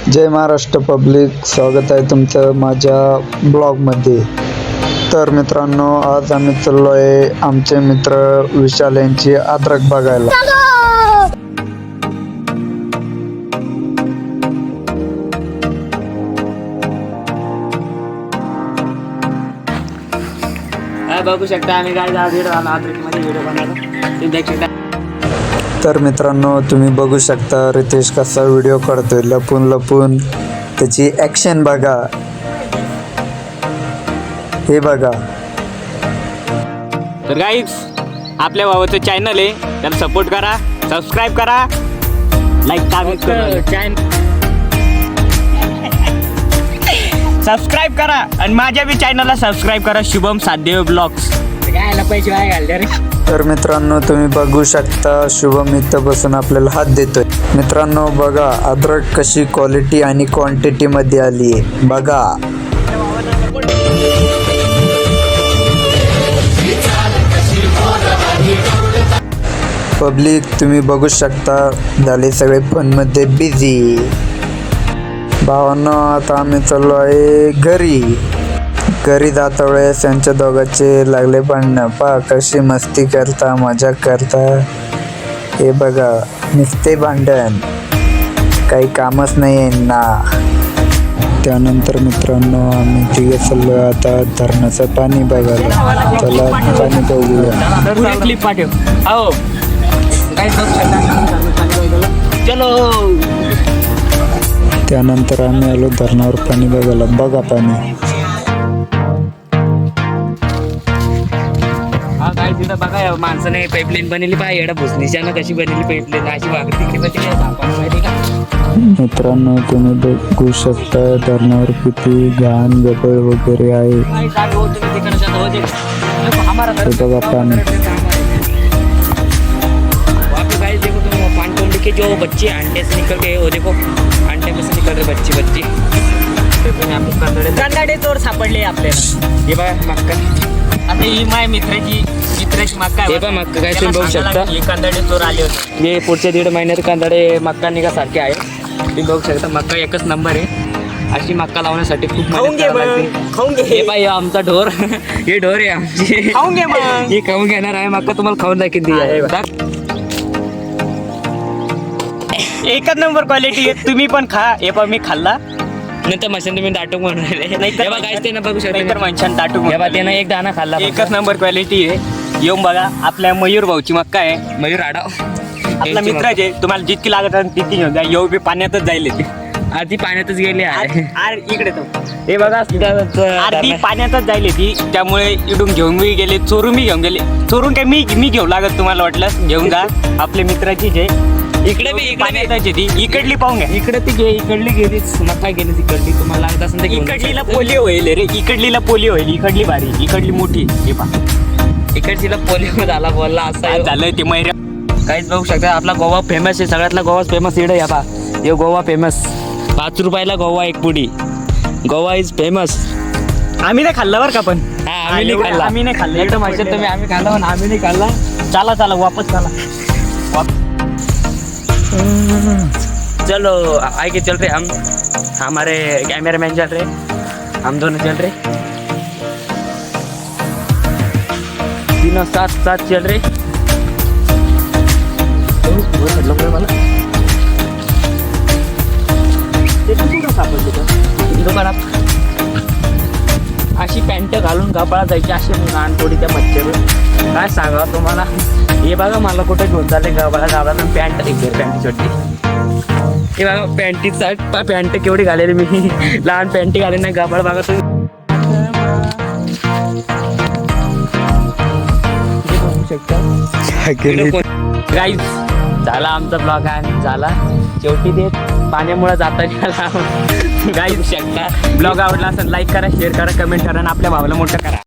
जय Maharashtra public, स्वागत आहे तुमचं माझ्या ब्लॉगमध्ये। तर मित्रांनो, आज आम्ही चाललो आहे आमचे मित्र विशाल यांची अद्रक बघायला। बघू शकता आम्ही काय अद्रकमध्ये व्हिडिओ बनवला। तर मित्रांनो, तुम्ही बघू शकता रितेश कसा व्हिडिओ काढतोय लपून लपून। त्याची ॲक्शन बघा, हे बघा। तर गाईज, आपल्या भावाचं चॅनल आहे, त्याला सपोर्ट करा, सबस्क्राईब करा, लाईक सबस्क्राईब करा आणि माझ्या बी चॅनलला सबस्क्राईब करा, शुभम सादेव ब्लॉग्स। काय पैसे वाया घालते रे। तर मित्रांनो, तुम्ही बघू शकता शुभम इथं बसून आपल्याला हात देतोय। मित्रांनो बघा, अद्रक कशी क्वालिटी आणि क्वांटिटी मध्ये आली आहे बघा। पब्लिक तुम्ही बघू शकता, झाले सगळे फन मध्ये बिझी। भावांनो, आता आम्ही चाललो आहे घरी जाता वेळेस यांच्या दोघांचे लागले भांडणं। पहा कशी मस्ती करता, मजा करता, हे बघा, नुसते भांडण, काही कामच नाही आहे ना। त्यानंतर मित्रांनो, आम्ही तिघे चाललो आता धरणाचं पाणी बघायला। चला पाणी बघूया। क्लिप पाठव। आओ चलो। त्यानंतर आम्ही आलो धरणावर पाणी बघायला। बघा पाणी, तिथं बघा माणसाने पाईपलाईन बनवली पाहिजे, एवढा भुसणीच्यानं कशी बनवली पाईपलाईन, अशी वागत तिकडे माहिती का। मित्रांनो तुम्ही बघू शकता धरणावर किती घाण गबळ वगैरे आहे। हे बघा पाणी। के जो बच्चे अंडे से निकल गए, वो देखो अंडे में से निकल रहे बच्चे। कंदाडे चोर सापडले आपल्याला। हे बघा मक्का, आता ही माझ्या मित्राची मक्का आहे। हे बघा मक्का, काय तुम्ही बघू शकता, हे कंदाडे चोर आले होते। हे पुढच्या 1.5 महिन्यात कंदाडे मक्का निघासारखे आहे। तुम्ही बघू शकता, मक्का एकच नंबर आहे। अशी मक्का लावण्यासाठी खूप मेहनत करावी लागते। खाऊन घे। हे बाई आमचा ढोर, हे ढोर आहे आमची। खाऊन घे मग। हे खाऊन घेणार आहे मक्का, तुम्हाला खाऊन दाखवते। एकच नंबर क्वालिटी आहे, तुम्ही पण खा। हे पण मी खाल्ला, नंतर मशान तुम्ही दाटूक म्हणून राहिले, नाही तर काय ते ना बघू शकता, मशान दाटूक त्यानं एक दाना खाल्ला। एकच नंबर क्वालिटी आहे। येऊन बघा, आपल्या मयूर भाऊची मक्का आहे, मयूर आडाव आपला मित्राच आहे। तुम्हाला जितकी लागत तितकी घेऊन जा। येऊ बी पाण्यातच जाईल, आधी पाण्यातच गेली आहे। इकडे तो हे बघा, आधी पाण्यातच जाईल ती, त्यामुळे इडून घेऊन मी गेले, चोरून मी घेऊन गेले। चोरून काय मी घेऊ लागत, तुम्हाला वाटलं घेऊन जा, आपल्या मित्राची जे इकडे ती इकडली पाहून घ्या। इकडे ती घे, इकडली गेली मक्का गेली, तिकडली तुम्हाला लागत असेल तर इकडलीला पोलिओ होईल रे, इकडलीला पोलिओ होईल, इकडली बारी, इकडली मोठी। हे पहा, इकडचीला पोलिओ झाला, बोलला असं झालंय ते मैऱ्या। काहीच बघू शकता, आपला गोवा फेमस आहे, सगळ्यातला गोवा फेमस इकडे। या पहा, हे गोवा फेमस, 5 रुपयाला गोवा एक पुडी। Goa is famous. आम्ही नाही खाल्ला बरं का, पण आम्ही नाही खाल्लं एकदम माहिती तुम्ही, आम्ही खाल्ला पण आम्ही नाही खाल्ला। चला वापस चला। चलो आगे चल रहे हम, हमारे कैमरा मैन चल रहे, हम दोनों चल रहे, तीनों साथ चल रहे। अशी पॅन्ट घालून कपाळा जायची, अशी घाण थोडी त्या मच्छर, काय सांगा तुम्हाला। हे बघा, मला कुठे घेऊन चालले गबाळा गावाला, पॅन्ट छोटी। हे बघा पॅन्टीचा पॅन्ट केवढी घालेली मी, लहान पॅन्टी घाले नाही गबाळ बघा तुम्ही बघू शकता। गाईज, झाला आमचा ब्लॉग आणि झाला शेवटी ते पाण्यामुळे जाता। गाईज शकता, ब्लॉग आवडला असेल लाईक करा, शेअर करा, कमेंट करा आणि आपल्या भावाला मोठं करा।